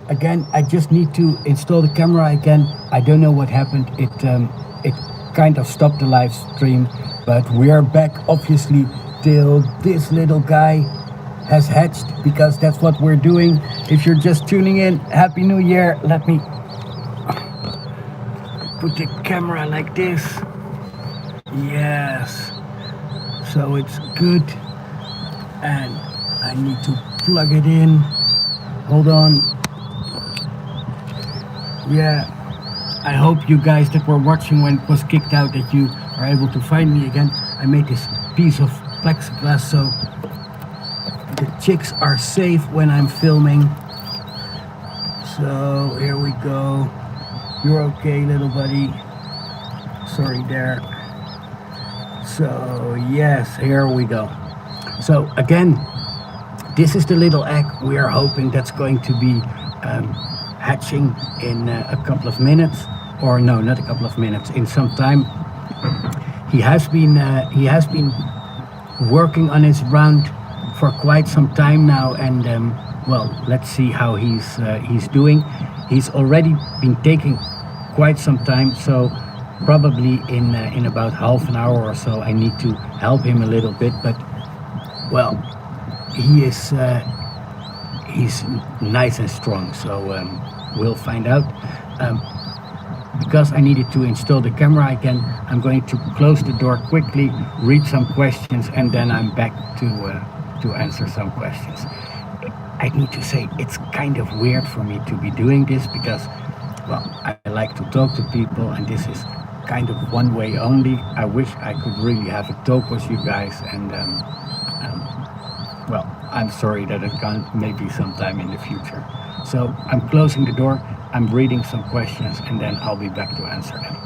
again, I just need to install the camera again. I don't know what happened. It kind of stopped the live stream, but we are back obviously till this little guy has hatched, because that's what we're doing. If you're just tuning in, Happy New Year. Let me put the camera like this. Yes. So it's good. And I need to plug it in. Hold on. Yeah. I hope you guys that were watching when it was kicked out, that you are able to find me again. I made this piece of plexiglass so the chicks are safe when I'm filming. So here we go. You're okay, little buddy. Sorry there. So yes, here we go. So again, this is the little egg. We are hoping that's going to be hatching in a couple of minutes, or no, not a couple of minutes, in some time. He has been working on his round for quite some time now, and well, let's see how he's doing. He's already been taking quite some time, so probably in about half an hour or so I need to help him a little bit. But well, he's nice and strong, so we'll find out. Because I needed to install the camera again, I'm going to close the door quickly, read some questions, and then I'm back to answer some questions. I need to say, it's kind of weird for me to be doing this because, well, I like to talk to people, and this is kind of one way only. I wish I could really have a talk with you guys, and well, I'm sorry that it can't, maybe sometime in the future. So I'm closing the door, I'm reading some questions, and then I'll be back to answer them.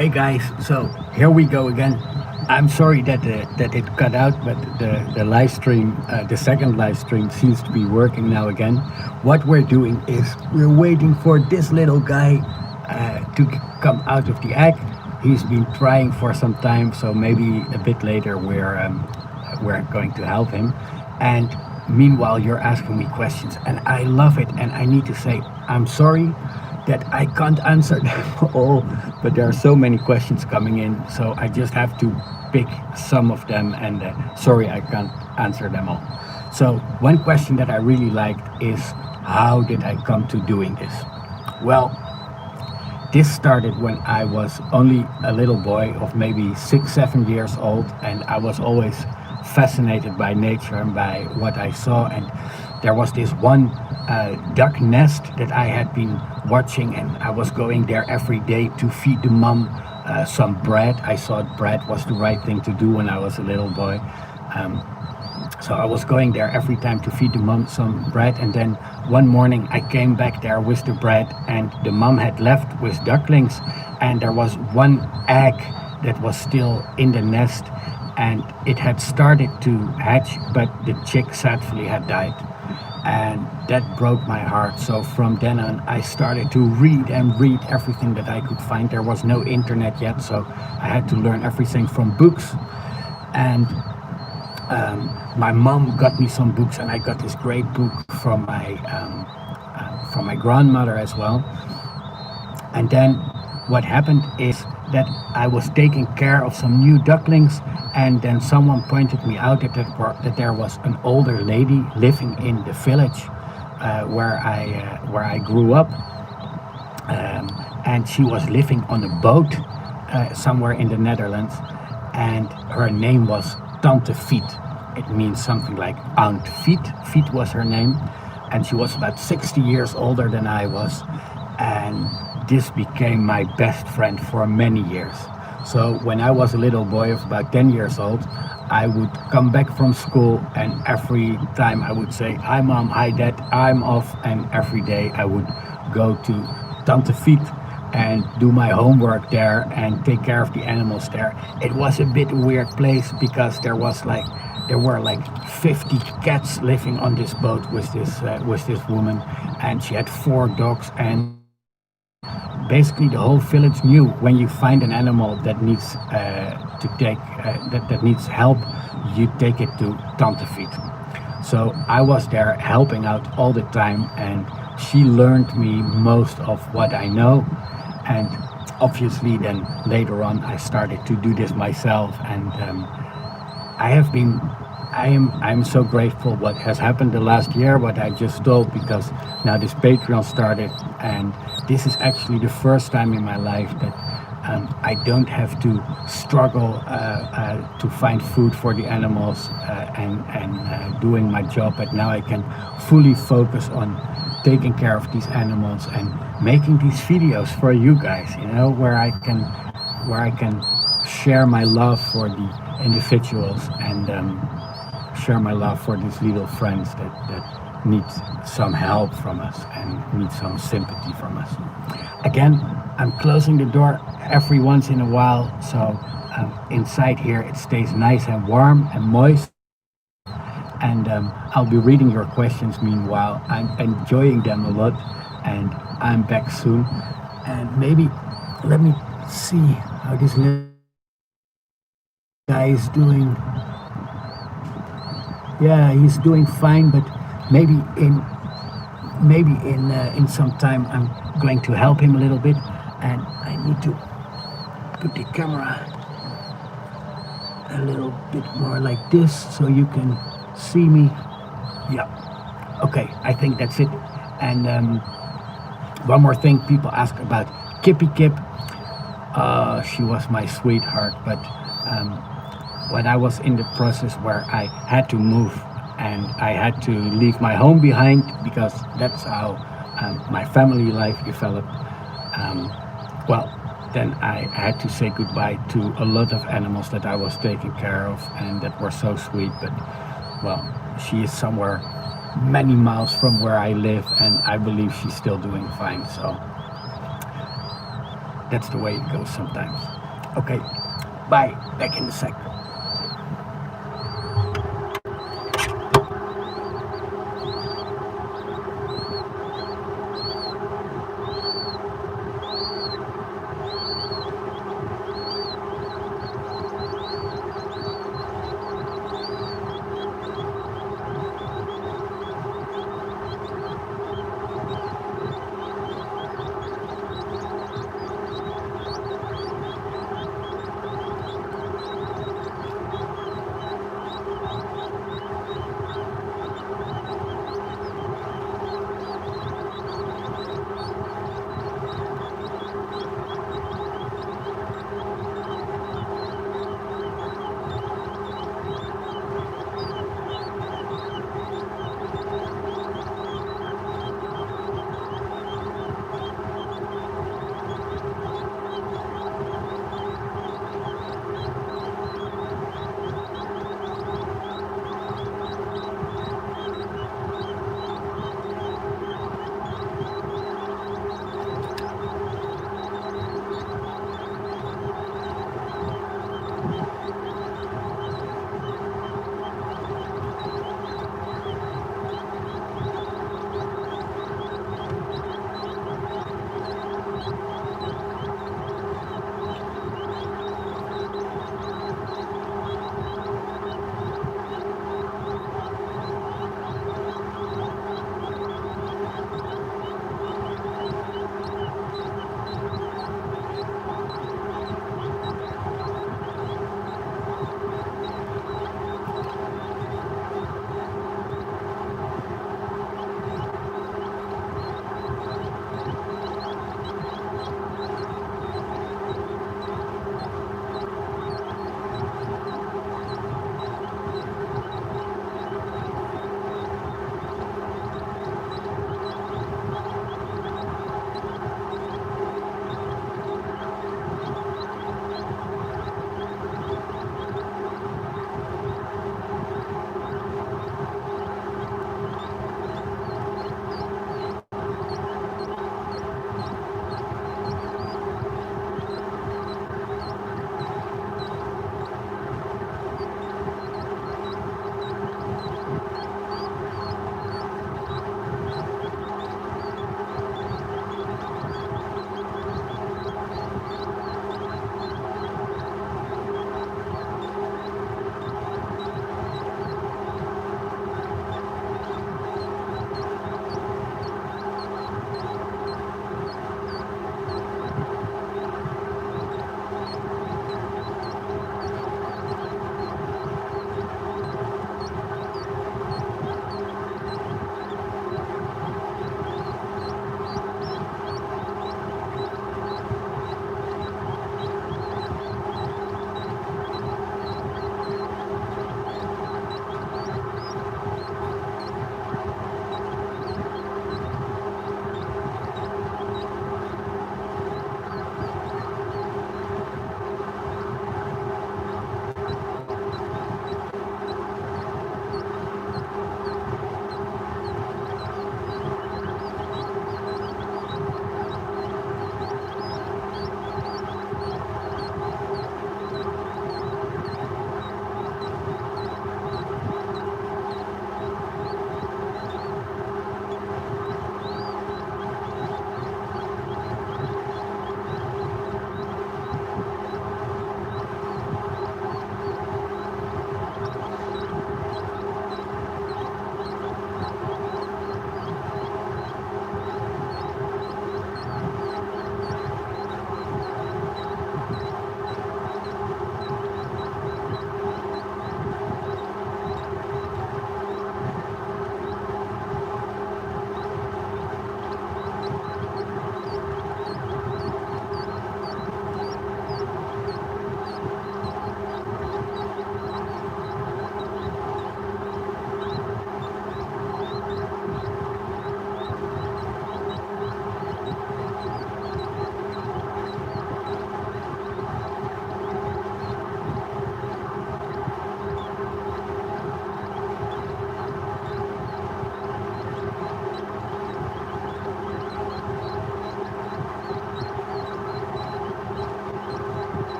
Hey guys, so here we go again. I'm sorry that it cut out, but the live stream, the second live stream, seems to be working now again. What we're doing is we're waiting for this little guy to come out of the egg. He's been trying for some time, so maybe a bit later we're going to help him. And meanwhile, you're asking me questions, and I love it. And I need to say I'm sorry that I can't answer them all, but there are so many questions coming in, so I just have to pick some of them, and sorry I can't answer them all. So one question that I really liked is, how did I come to doing this? Well, this started when I was only a little boy of maybe 6-7 years old, and I was always fascinated by nature and by what I saw. And there was this one duck nest that I had been watching, and I was going there every day to feed the mom some bread. I thought bread was the right thing to do when I was a little boy. So I was going there every time to feed the mom some bread, and then one morning I came back there with the bread, and the mom had left with ducklings, and there was one egg that was still in the nest, and it had started to hatch, but the chick sadly had died. And that broke my heart. So from then on I started to read everything that I could find. There was no internet yet, so I had to learn everything from books. And my mom got me some books, and I got this great book from my grandmother as well. And then what happened is that I was taking care of some new ducklings, and then someone pointed me out that there was an older lady living in the village where I grew up, and she was living on a boat somewhere in the Netherlands, and her name was Tante Fiet. It means something like Aunt Fiet. Fiet was her name, and she was about 60 years older than I was, and this became my best friend for many years. So when I was a little boy of about 10 years old, I would come back from school, and every time I would say, "Hi mom, hi dad, I'm off," and every day I would go to Tante Fiet and do my homework there and take care of the animals there. It was a bit weird place because there were like 50 cats living on this boat with this woman, and she had 4 dogs, and basically the whole village knew when you find an animal that needs that needs help, you take it to Tante Fiet. So I was there helping out all the time, and she learned me most of what I know. And obviously then later on I started to do this myself, and I'm so grateful what has happened the last year, what I just told, because now this Patreon started, and this is actually the first time in my life that I don't have to struggle to find food for the animals and doing my job, but now I can fully focus on taking care of these animals and making these videos for you guys, where I can share my love for the individuals and share my love for these little friends that need some help from us and need some sympathy from us. Again, I'm closing the door every once in a while, so inside here it stays nice and warm and moist. And I'll be reading your questions meanwhile. I'm enjoying them a lot, and I'm back soon. And maybe let me see how this little guy is doing. Yeah, he's doing fine, but maybe in some time I'm going to help him a little bit, and I need to put the camera a little bit more like this so you can see me. Yeah, okay, I think that's it. And one more thing, people ask about Kippy Kip. She was my sweetheart, but when I was in the process where I had to move and I had to leave my home behind, because that's how my family life developed, then I had to say goodbye to a lot of animals that I was taking care of and that were so sweet. But she is somewhere many miles from where I live, and I believe she's still doing fine. So that's the way it goes sometimes. Okay, bye. Back in a sec.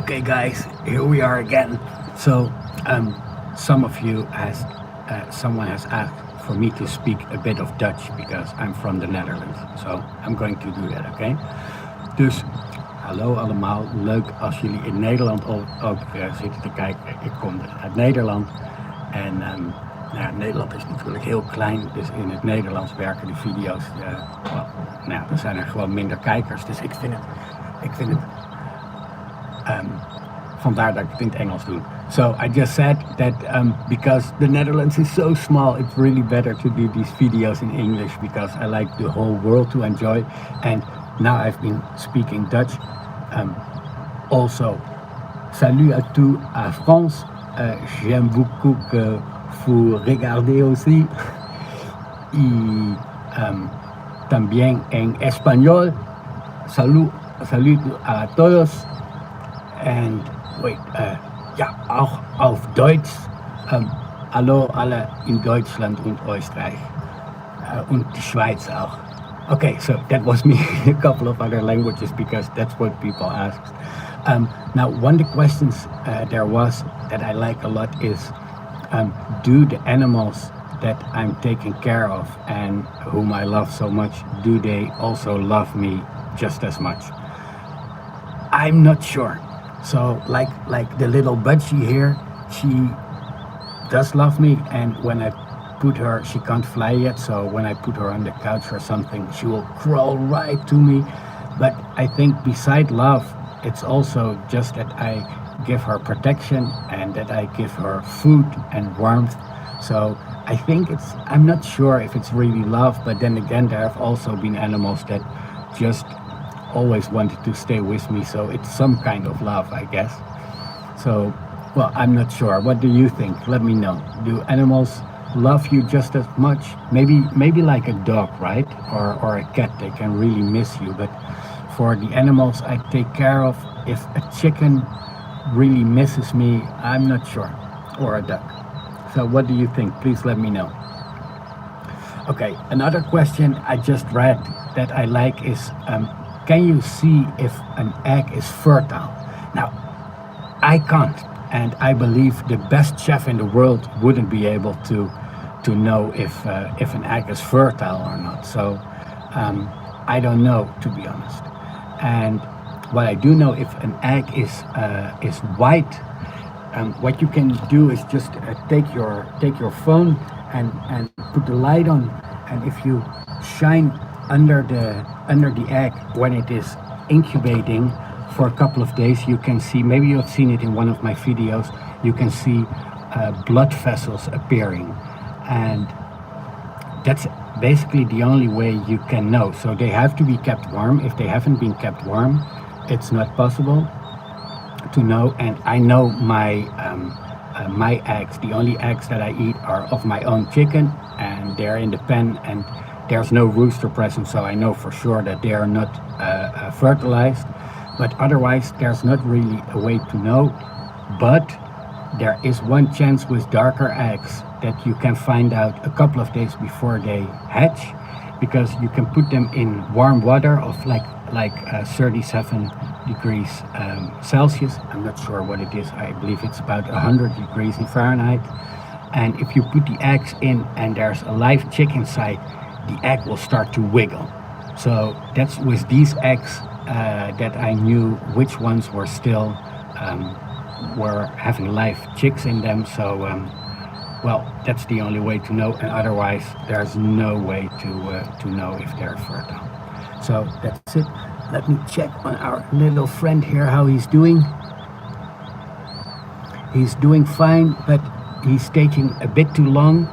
Okay, guys, here we are again. So, some of you has, someone has asked for me to speak a bit of Dutch because I'm from the Netherlands. So, I'm going to do that, okay? Dus, hallo allemaal. Leuk als jullie in Nederland ook zitten te kijken. Ik kom dus uit Nederland. En nou ja, Nederland is natuurlijk heel klein. Dus in het Nederlands werken de video's. Nou ja, er zijn er gewoon minder kijkers. Dus ik vind het vandaar dat ik het in het Engels doe. So I just said that because the Netherlands is so small, it's really better to do these videos in English because I like the whole world to enjoy. And now I've been speaking Dutch. Also, salut à tous à France. J'aime beaucoup que vous regardez aussi. Y también en español. Salut a todos. And wait, ja, auch auf Deutsch. Hallo alle in Deutschland und Österreich. Und die Schweiz auch. Okay, so that was me a couple of other languages because that's what people ask. Now, one of the questions there was that I like a lot is, do the animals that I'm taking care of and whom I love so much, do they also love me just as much? I'm not sure. So like the little budgie here, she does love me, and when I put her, she can't fly yet, so when I put her on the couch or something, she will crawl right to me. But I think beside love, it's also just that I give her protection and that I give her food and warmth. So I think I'm not sure if it's really love, but then again, there have also been animals that just always wanted to stay with me, so it's some kind of love, I guess. So, well, I'm not sure. What do you think? Let me know. Do animals love you just as much? Maybe like a dog, right? Or a cat, they can really miss you. But for the animals I take care of, if a chicken really misses me, I'm not sure. Or a duck. So what do you think? Please let me know. Okay, another question I just read that I like is, can you see if an egg is fertile? Now, I can't, and I believe the best chef in the world wouldn't be able to know if an egg is fertile or not. So I don't know, to be honest. And what I do know, if an egg is white, what you can do is just take your phone and put the light on, and if you shine under the egg when it is incubating for a couple of days, you can see, maybe you've seen it in one of my videos, you can see blood vessels appearing, and that's basically the only way you can know. So they have to be kept warm. If they haven't been kept warm, it's not possible to know. And I know my eggs, the only eggs that I eat are of my own chicken, and they're in the pen, and there's no rooster present, so I know for sure that they are not fertilized. But otherwise, there's not really a way to know. But there is one chance with darker eggs that you can find out a couple of days before they hatch, because you can put them in warm water of like 37 degrees Celsius. I'm not sure what it is. I believe it's about 100 degrees in Fahrenheit. And if you put the eggs in and there's a live chick inside, the egg will start to wiggle. So that's with these eggs that I knew which ones were still were having live chicks in them. So well, that's the only way to know, and otherwise there's no way to know if they're fertile. So that's it. Let me check on our little friend here, how he's doing. He's doing fine, but he's taking a bit too long.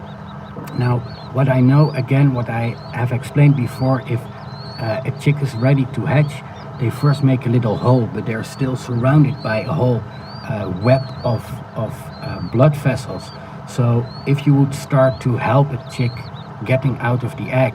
Now, what I know, again, what I have explained before, if a chick is ready to hatch, they first make a little hole, but they're still surrounded by a whole web of blood vessels. So if you would start to help a chick getting out of the egg,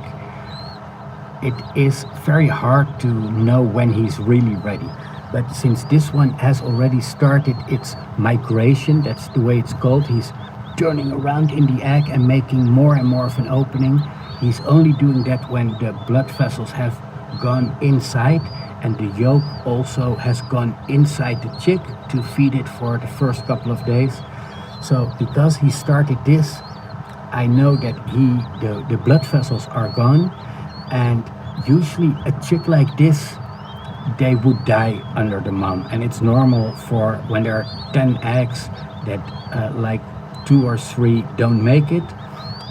it is very hard to know when he's really ready. But since this one has already started its migration, that's the way it's called, he's turning around in the egg and making more and more of an opening. He's only doing that when the blood vessels have gone inside, and the yolk also has gone inside the chick to feed it for the first couple of days. So because he started this, I know that the blood vessels are gone, and usually a chick like this, they would die under the mom, and it's normal for when there are 10 eggs that like 2 or 3 don't make it.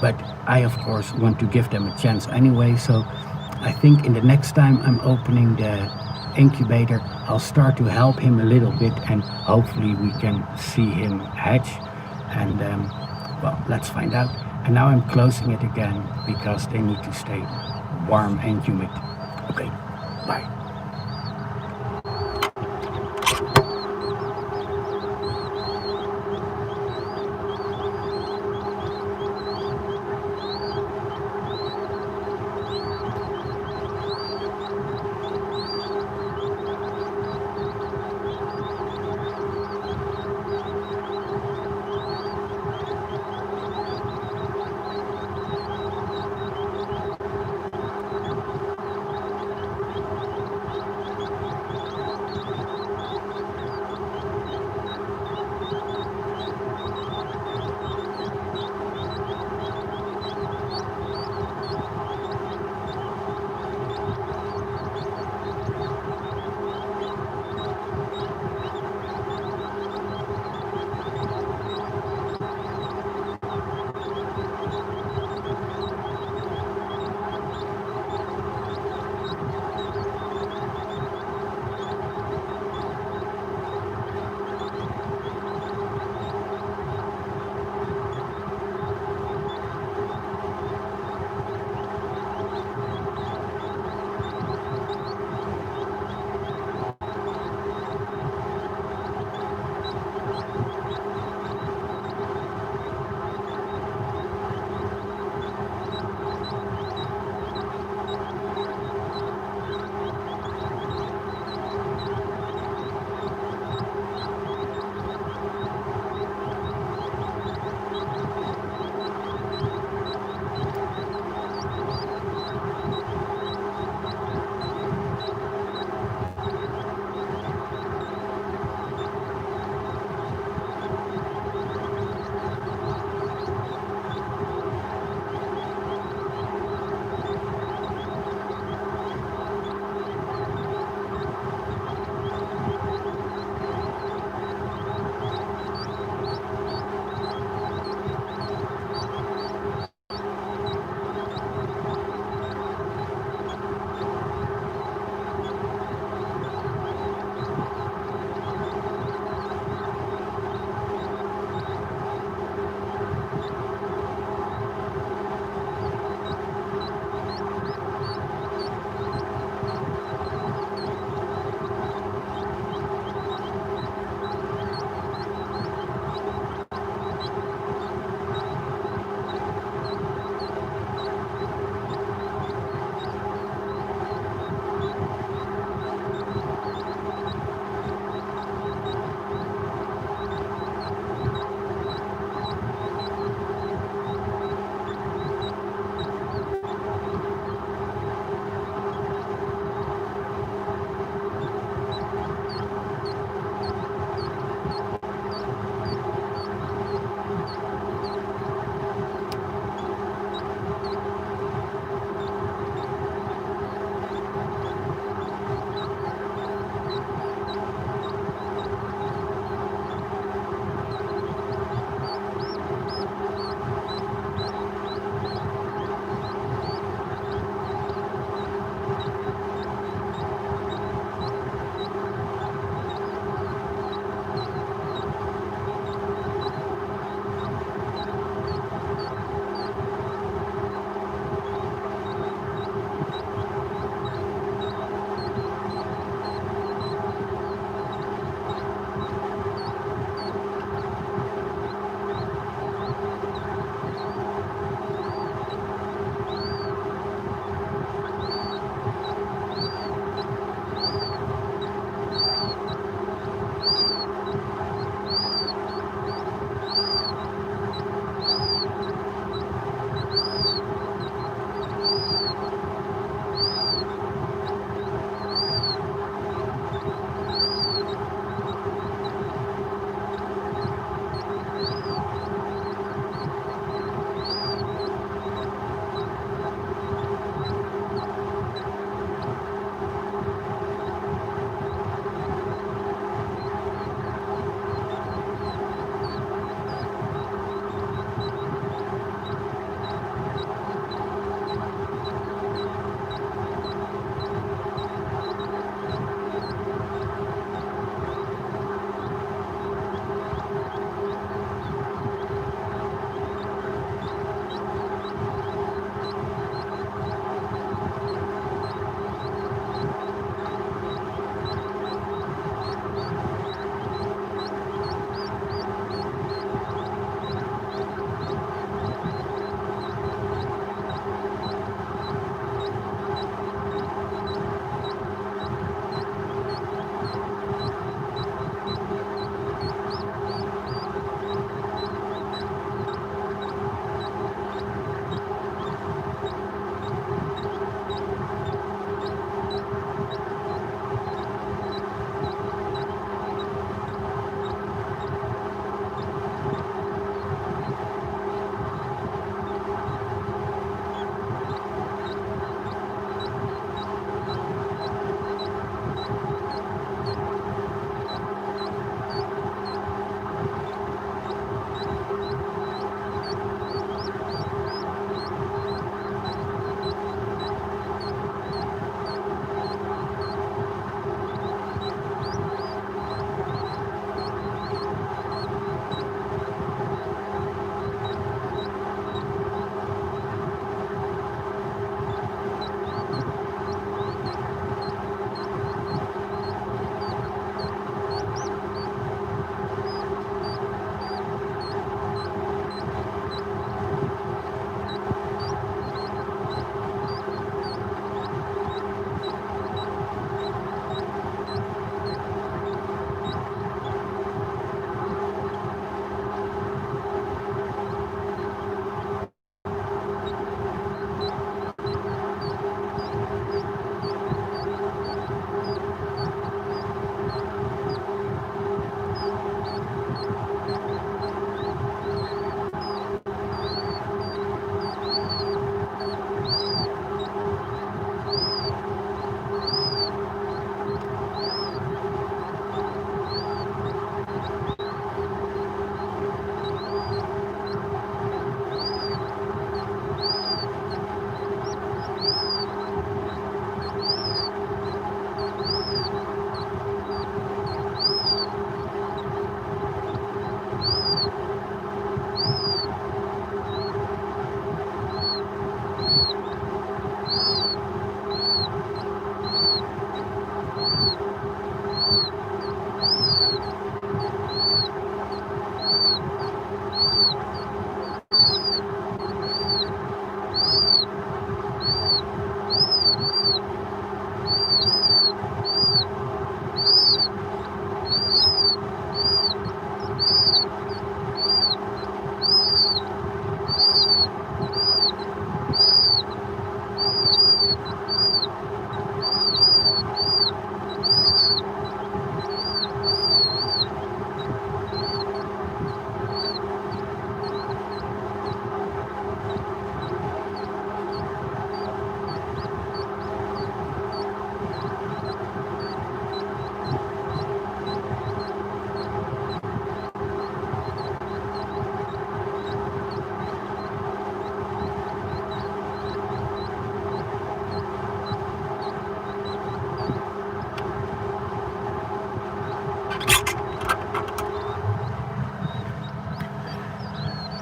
But I of course want to give them a chance anyway, so I think in the next time I'm opening the incubator, I'll start to help him a little bit, and hopefully we can see him hatch. And well, let's find out. And now I'm closing it again because they need to stay warm and humid. Okay, bye.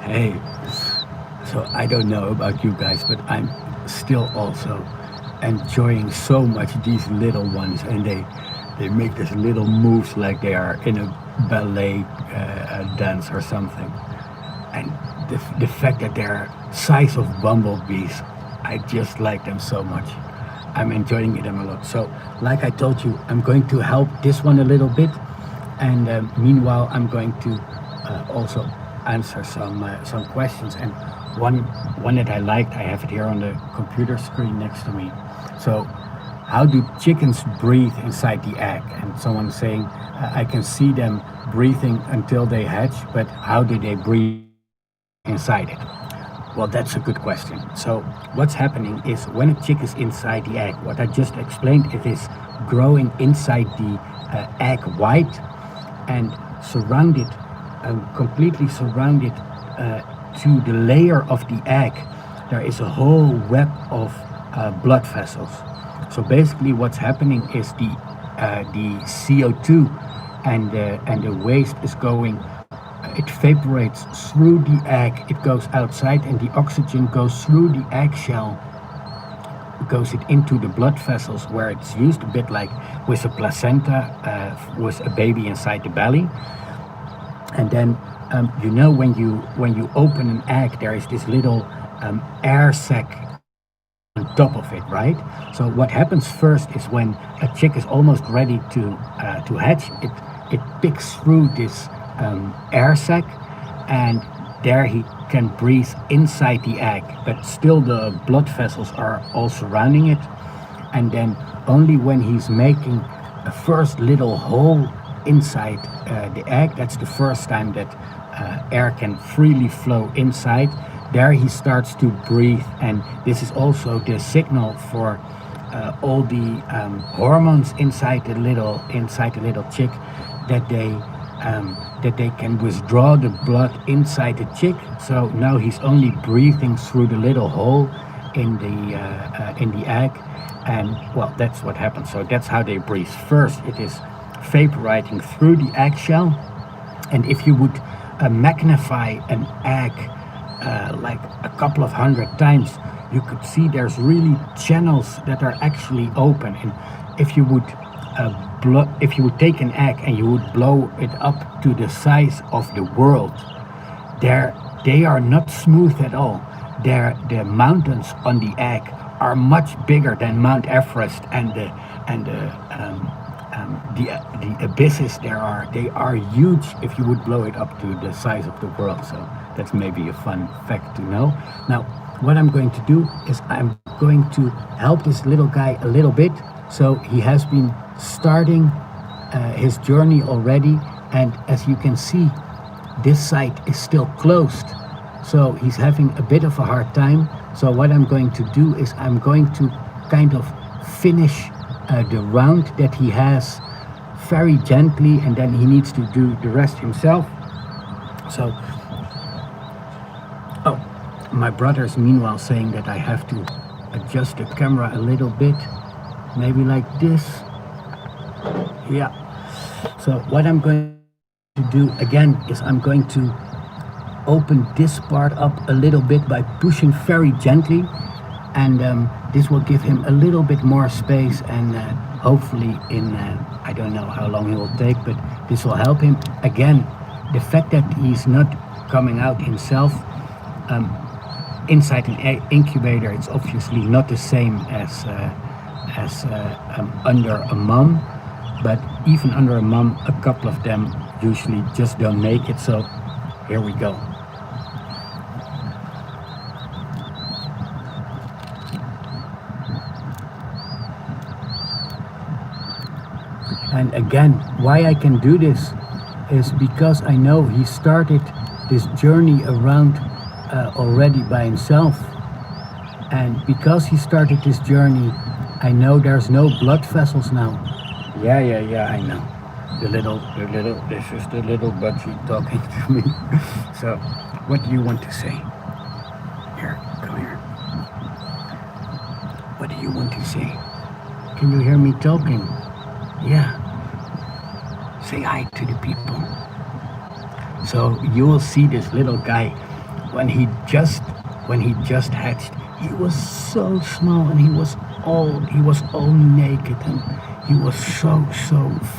Hey, so I don't know about you guys, but I'm still also enjoying so much these little ones, and they make these little moves like they are in a ballet dance or something. And the fact that they're size of bumblebees, I just like them so much. I'm enjoying them a lot. So, like I told you, I'm going to help this one a little bit, and meanwhile, I'm going to also answer some questions. And one that I liked, I have it here on the computer screen next to me. So, how do chickens breathe inside the egg? And someone's saying, I can see them breathing until they hatch, but how do they breathe inside it? Well, that's a good question. So, what's happening is when a chick is inside the egg, what I just explained, it is growing inside the egg white and surrounded, completely surrounded to the layer of the egg, there is a whole web of blood vessels. So basically, what's happening is the CO2 and the waste is going. It evaporates through the egg. It goes outside, and the oxygen goes through the eggshell, goes it into the blood vessels where it's used, a bit like with a placenta, with a baby inside the belly. And then when you open an egg, there is this little air sac on top of it, right? So what happens first is when a chick is almost ready to hatch, it picks through this air sac, and there he can breathe inside the egg, but still the blood vessels are all surrounding it. And then only when he's making a first little hole inside the egg, that's the first time that air can freely flow inside. There he starts to breathe, and this is also the signal for all the hormones inside the little chick that they can withdraw the blood inside the chick. So now he's only breathing through the little hole in the egg, and well, that's what happens. So that's how they breathe. First, it is vaporizing through the eggshell, and if you would magnify an egg like a couple of 100 times, you could see there's really channels that are actually open. And if you would take an egg and you would blow it up to the size of the world, they are not smooth at all. The mountains on the egg are much bigger than Mount Everest, and the abysses they are huge if you would blow it up to the size of the world. So that's maybe a fun fact to know. Now, what I'm going to do is I'm going to help this little guy a little bit. So he has been starting his journey already, and as you can see, this side is still closed. So he's having a bit of a hard time. So what I'm going to do is I'm going to kind of finish the round that he has very gently, and then he needs to do the rest himself. So, oh, my brother's meanwhile saying that I have to adjust the camera a little bit, maybe like this. Yeah. So what I'm going to do again is I'm going to open this part up a little bit by pushing very gently, and this will give him a little bit more space, and hopefully in I don't know how long it will take, but this will help him. Again, the fact that he's not coming out himself inside an incubator, it's obviously not the same as under a mom, but even under a mom, a couple of them usually just don't make it. So here we go. And again, why I can do this is because I know he started this journey around already by himself. And because he started this journey, I know there's no blood vessels now. Yeah, I know. This is the little budgie talking to me. So, what do you want to say? Here, come here. What do you want to say? Can you hear me talking? Yeah. Say hi to the people. So you will see this little guy when he just when he just hatched, he was so small, and he was all naked, and he was so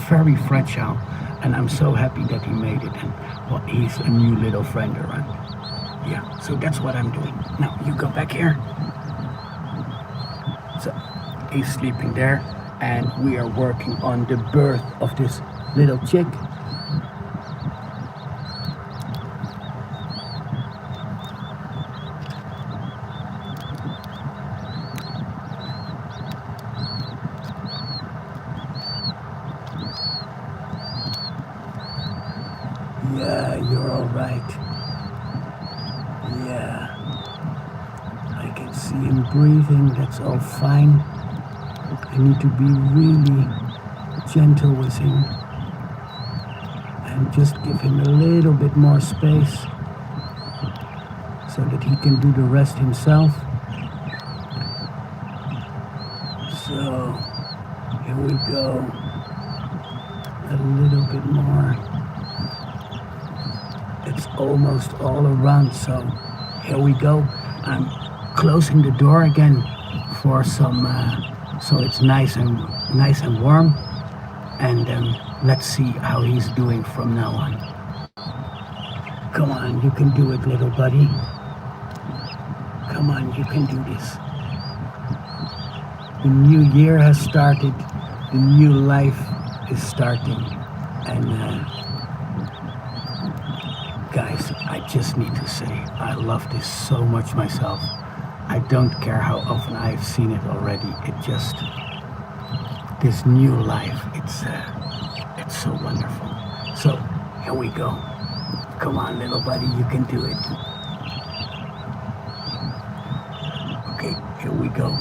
very fragile. And I'm so happy that he made it, and well, he's a new little friend around. Yeah, so that's what I'm doing. Now you go back here. So he's sleeping there, and we are working on the birth of this little chick. Yeah, you're all right. Yeah, I can see him breathing. That's all fine. I need to be really gentle with him and just give him a little bit more space so that he can do the rest himself. So, here we go. A little bit more. It's almost all around, so here we go. I'm closing the door again for some, so it's nice and warm. And let's see how he's doing from now on. Come on, you can do it, little buddy. Come on, you can do this. The new year has started. The new life is starting. And guys, I just need to say, I love this so much myself. I don't care how often I've seen it already. It just, this new life, it's so wonderful. So, here we go. Come on, little buddy, you can do it. Okay, here we go.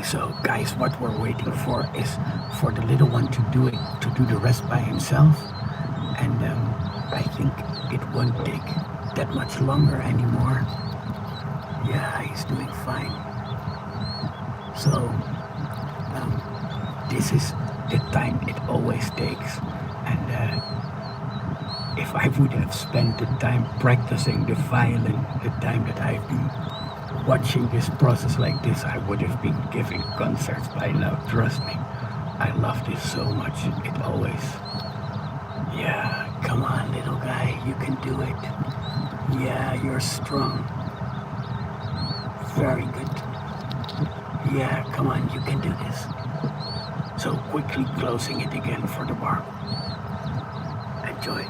So guys, what we're waiting for is for the little one to do it, to do the rest by himself. And I think it won't take that much longer anymore. Yeah, he's doing fine. So this is the time it always takes. And if I would have spent the time practicing the violin, the time that I've been watching this process like this, I would have been giving concerts by now, trust me. I love this so much, it always. Yeah, come on little guy, you can do it. Yeah, you're strong. Very good. Yeah, come on, you can do this. So quickly closing it again for the bar. Enjoy.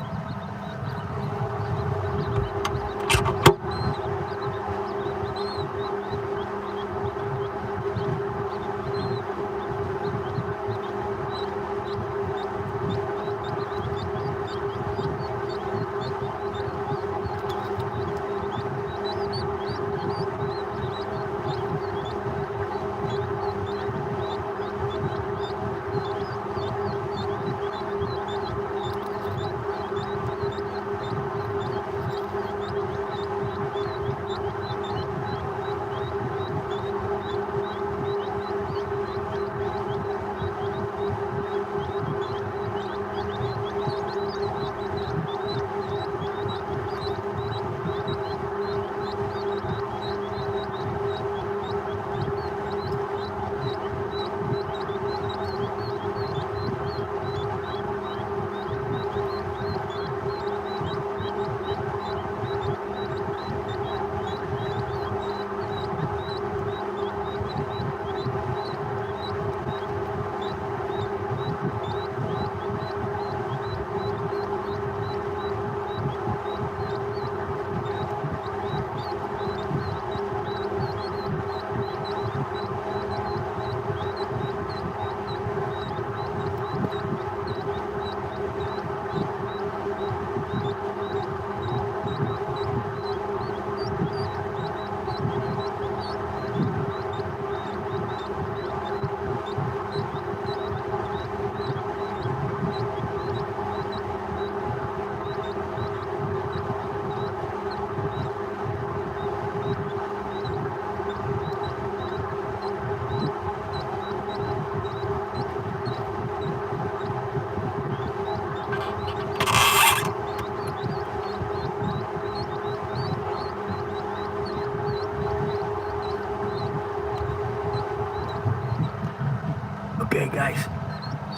Okay guys,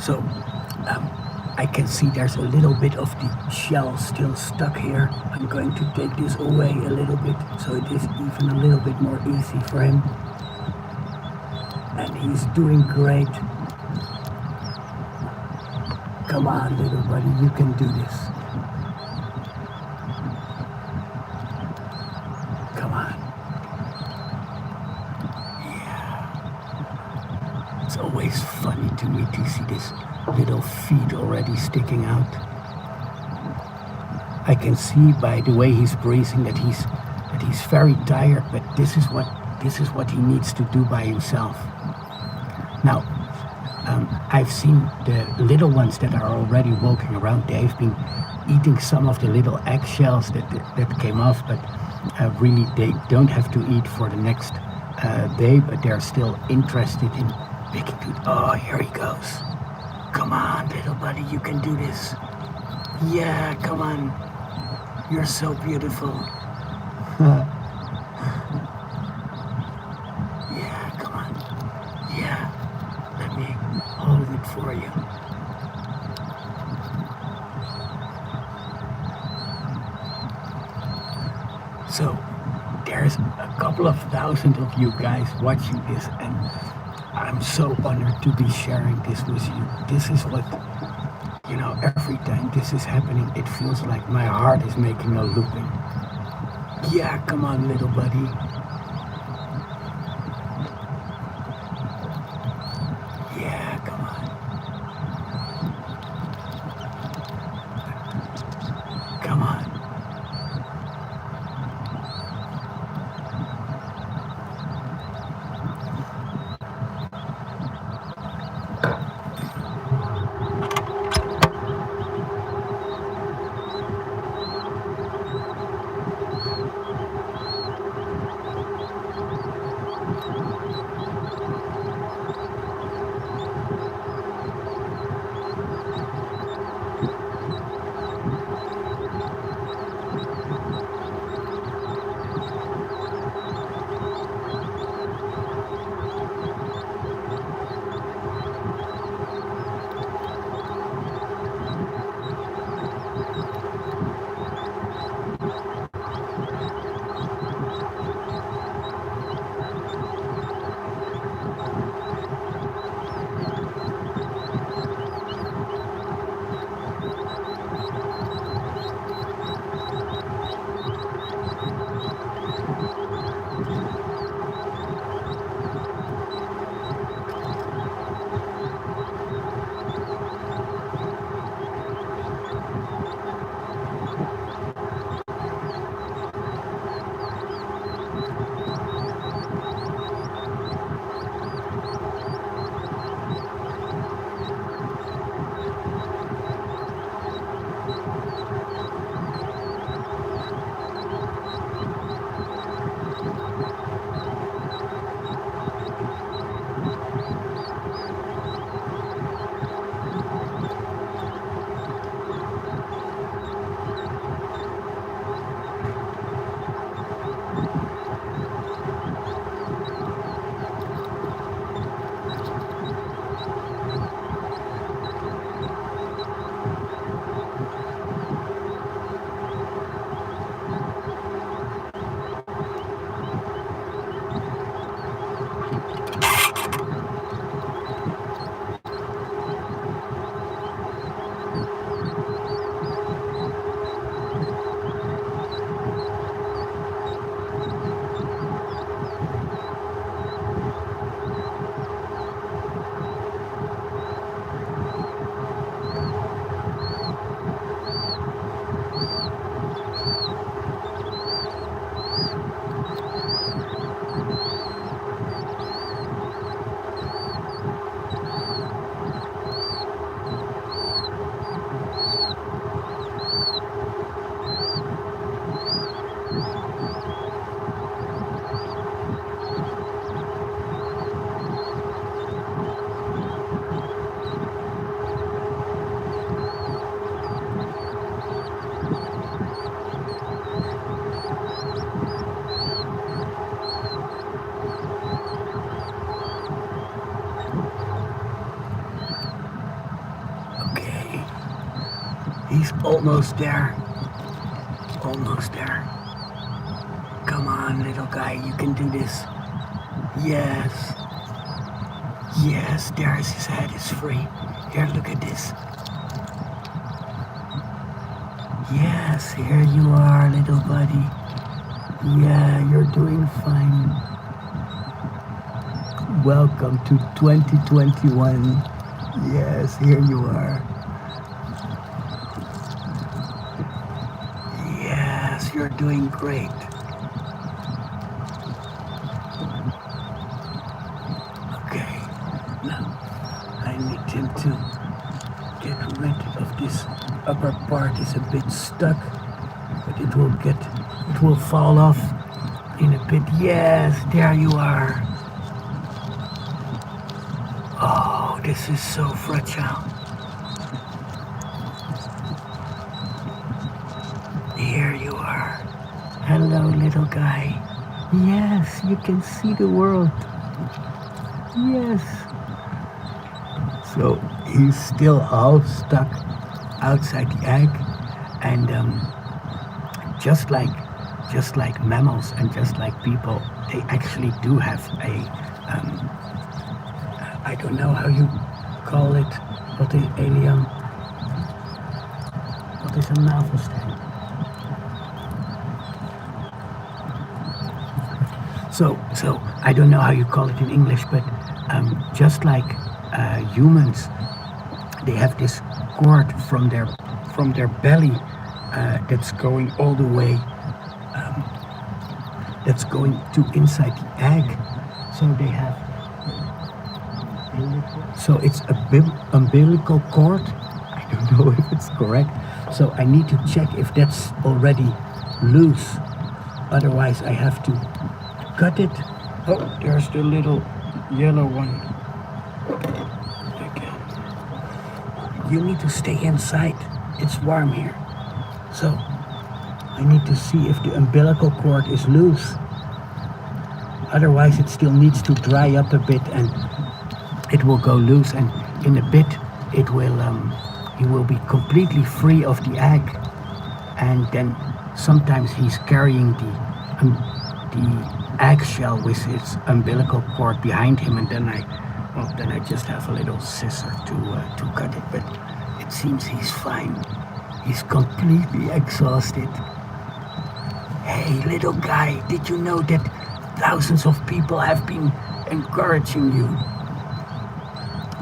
so I can see there's a little bit of the shell still stuck here. I'm going to take this away a little bit so it is even a little bit more easy for him. And he's doing great. Come on little buddy, you can do this. Come on. It's always funny to me to see this little feet already sticking out. I can see by the way he's breathing that he's very tired, but this is what he needs to do by himself. Now, I've seen the little ones that are already walking around. They've been eating some of the little eggshells that came off, but really they don't have to eat for the next day, but they're still interested in picking food. Oh, here he goes. Come on, little buddy, you can do this. Yeah, come on. You're so beautiful. Yeah, come on. Yeah, let me hold it for you. So, there's a couple of thousand of you guys watching this, and I'm so honored to be sharing this with you. This is what, every time this is happening, it feels like my heart is making a looping. Yeah, come on, little buddy. Yeah, come on. Come on. He's almost there. Almost there. Come on, little guy, you can do this. Yes. Yes, there's his head is free. Here, look at this. Yes, here you are, little buddy. Yeah, you're doing fine. Welcome to 2021. Yes, here you are. Yes, you're doing great. Okay, now I need him to get rid of this upper part. Is a bit stuck, but it will fall off in a bit. Yes, there you are. Oh, this is so fragile. Here you are. Hello, little guy. Yes, you can see the world. Yes. So he's still all stuck outside the egg, and just like mammals and just like people, they actually do have a I don't know how you call it. Wat is alien? Wat is een navelsteen? So I don't know how you call it in English, but just like humans, they have this cord from their belly that's going all the way, that's going to inside the egg. So they have. So it's a umbilical cord. I don't know if it's correct. So I need to check if that's already loose. Otherwise I have to cut it. Oh, there's the little yellow one. Again. You need to stay inside. It's warm here. So I need to see if the umbilical cord is loose. Otherwise it still needs to dry up a bit and it will go loose, and in a bit it will he will be completely free of the egg, and then sometimes he's carrying the eggshell with its umbilical cord behind him, and then I just have a little scissor to cut it, but it seems he's fine. He's completely exhausted. Hey, little guy, did you know that thousands of people have been encouraging you?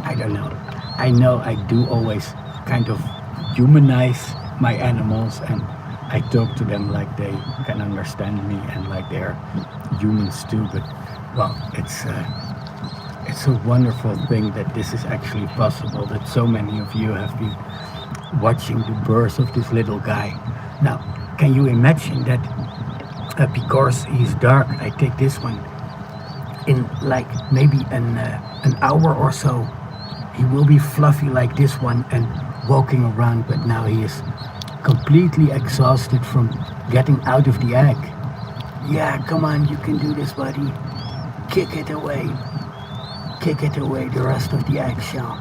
I don't know. I know I do always kind of humanize my animals, and I talk to them like they can understand me and like they're humans too. But well, it's a wonderful thing that this is actually possible. That so many of you have been watching the birth of this little guy. Now, can you imagine that? Because he's dark, I take this one. In like maybe an hour or so, he will be fluffy like this one and walking around, but now he is completely exhausted from getting out of the egg. Yeah, come on, you can do this, buddy. Kick it away. Kick it away, the rest of the eggshell.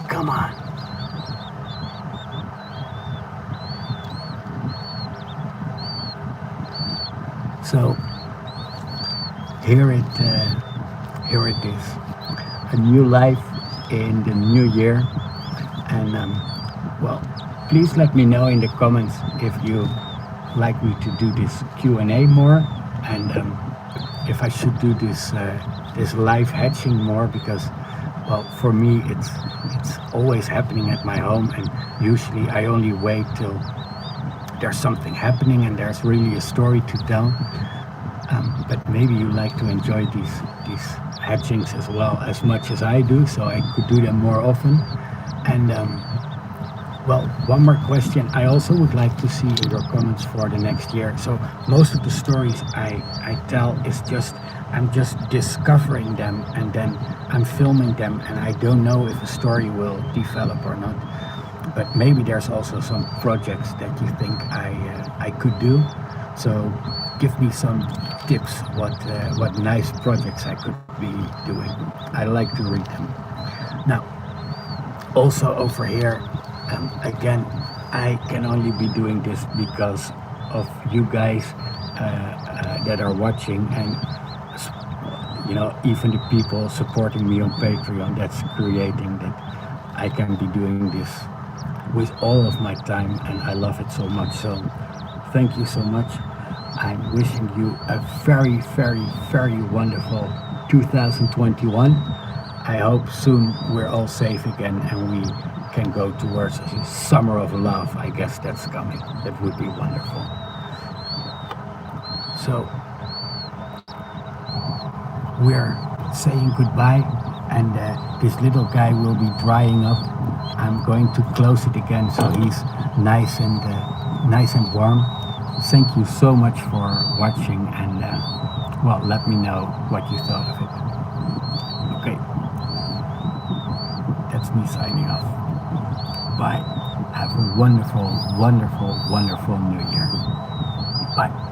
Come on. So here it is. A new life in the new year, and well, please let me know in the comments if you like me to do this Q&A more, and if I should do this live hatching more, because well, for me it's always happening at my home, and usually I only wait till there's something happening and there's really a story to tell. But maybe you like to enjoy these hatchings as well as much as I do, so I could do them more often. And well, one more question I also would like to see in your comments for the next year. So most of the stories I tell is I'm just discovering them, and then I'm filming them, and I don't know if a story will develop or not. But maybe there's also some projects that you think I could do. So give me some tips what nice projects I could be doing. I like to read them. Now, also over here, again, I can only be doing this because of you guys that are watching, and even the people supporting me on Patreon. That's creating that I can be doing this with all of my time, and I love it so much. So thank you so much. I'm wishing you a very, very, very wonderful 2021. I hope soon we're all safe again and we can go towards a summer of love. I guess that's coming. That would be wonderful. So we're saying goodbye, and this little guy will be drying up. I'm going to close it again so he's nice and warm. Thank you so much for watching, and well, let me know what you thought of it. Okay, that's me signing off. Bye. Have a wonderful, wonderful, wonderful New Year. Bye.